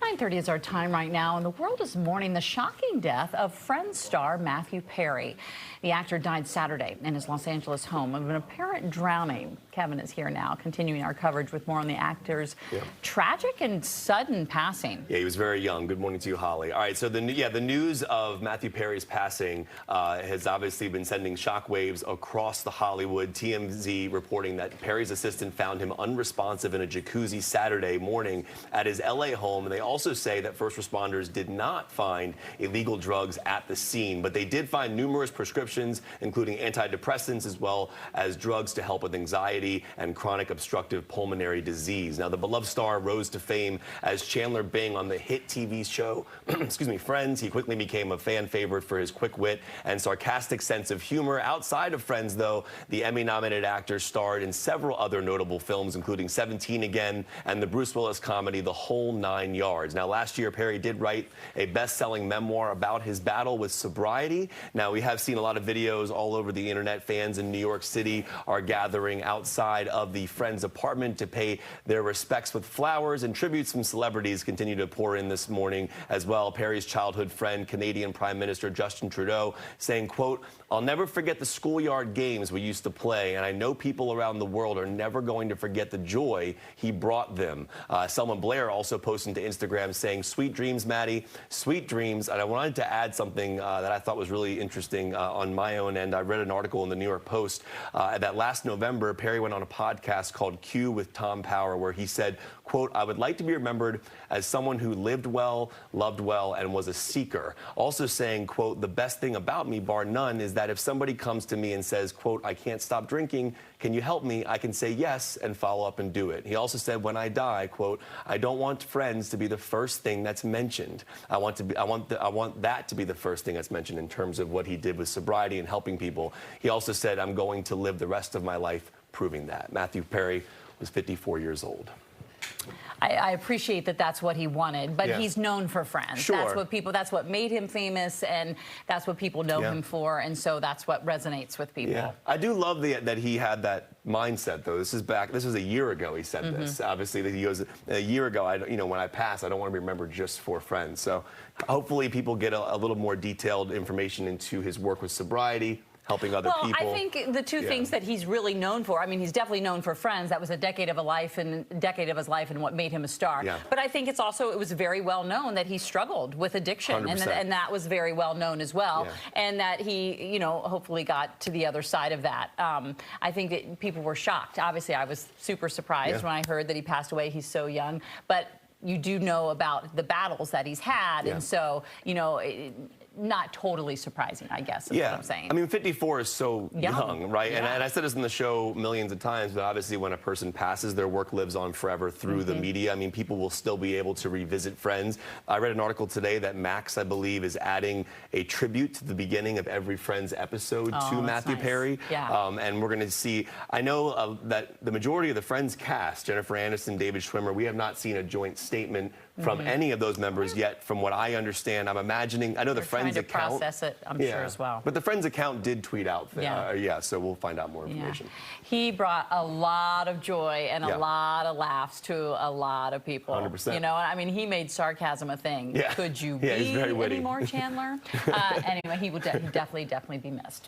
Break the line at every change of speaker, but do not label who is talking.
9:30 is our time right now, and the world is mourning the shocking death of Friends star Matthew Perry. The actor died Saturday in his Los Angeles home of an apparent drowning. Kevin is here now, continuing our coverage with more on the actor's tragic and sudden passing.
Yeah, he was very young. Good morning to you, Holly. All right, so the news of Matthew Perry's passing has obviously been sending shockwaves across the Hollywood. TMZ reporting that Perry's assistant found him unresponsive in a jacuzzi Saturday morning at his LA home. And they also say that first responders did not find illegal drugs at the scene, but they did find numerous prescriptions, including antidepressants, as well as drugs to help with anxiety and chronic obstructive pulmonary disease. Now, the beloved star rose to fame as Chandler Bing on the hit TV show, Friends. He quickly became a fan favorite for his quick wit and sarcastic sense of humor. Outside of Friends, though, the Emmy-nominated actor starred in several other notable films, including 17 Again and the Bruce Willis comedy The Whole Nine Yards. Now, last year, Perry did write a best-selling memoir about his battle with sobriety. Now, we have seen a lot of videos all over the internet. Fans in New York City are gathering outside of the Friends apartment to pay their respects with flowers, and tributes from celebrities continue to pour in this morning as well. Perry's childhood friend, Canadian Prime Minister Justin Trudeau, saying, quote, "I'll never forget the schoolyard games we used to play, and I know people around the world are never going to forget the joy he brought them." Selma Blair also posted to Instagram saying, "Sweet dreams, Maddie, sweet dreams." And I wanted to add something that I thought was really interesting on my own end. I read an article in the New York Post that last November, Perry went on a podcast called Q with Tom Power, where he said, quote, "I would like to be remembered as someone who lived well, loved well, and was a seeker." Also saying, quote, "The best thing about me, bar none, is that if somebody comes to me and says, quote, I can't stop drinking, can you help me? I can say yes and follow up and do it." He also said, "When I die, quote, I don't want Friends to be the first thing that's mentioned. I want that to be the first thing that's mentioned in terms of what he did with sobriety and helping people." He also said, "I'm going to live the rest of my life proving that." Matthew Perry was 54 years old.
I appreciate that that's what he wanted, but he's known for Friends.
Sure.
That's what made him famous, and that's what people know him for, and so that's what resonates with people.
Yeah. I do love that he had that mindset, though. This was a year ago he said this. Obviously, that he goes, a year ago, when I pass, I don't want to be remembered just for Friends. So hopefully people get a little more detailed information into his work with sobriety, helping other people.
Well, I think the two things that he's really known for, I mean, he's definitely known for Friends. That was a decade of his life and what made him a star.
Yeah.
But I think it was very well known that he struggled with addiction, and that was very well known as well. Yeah. And that he, hopefully got to the other side of that. I think that people were shocked. Obviously, I was super surprised when I heard that he passed away. He's so young, but you do know about the battles that he's had, and so, not totally surprising, I guess, is what I'm saying.
I mean, 54 is so young, right? And I said this in the show millions of times, but obviously when a person passes, their work lives on forever through the media. I mean, people will still be able to revisit Friends. I read an article today that Max, I believe, is adding a tribute to the beginning of every Friends episode to Matthew Perry.
Yeah.
And we're going to see, I know that the majority of the Friends cast, Jennifer Aniston, David Schwimmer, we have not seen a joint statement from any of those members yet, from what I understand. I'm imagining, I know the Friends account.
Trying to process it, I'm sure, as well.
But the Friends account did tweet out, so we'll find out more information.
He brought a lot of joy and a lot of laughs to a lot of people.
100%.
I mean, he made sarcasm a thing. Could you be
he's very witty.
any more, Chandler? Anyway, he will definitely be missed.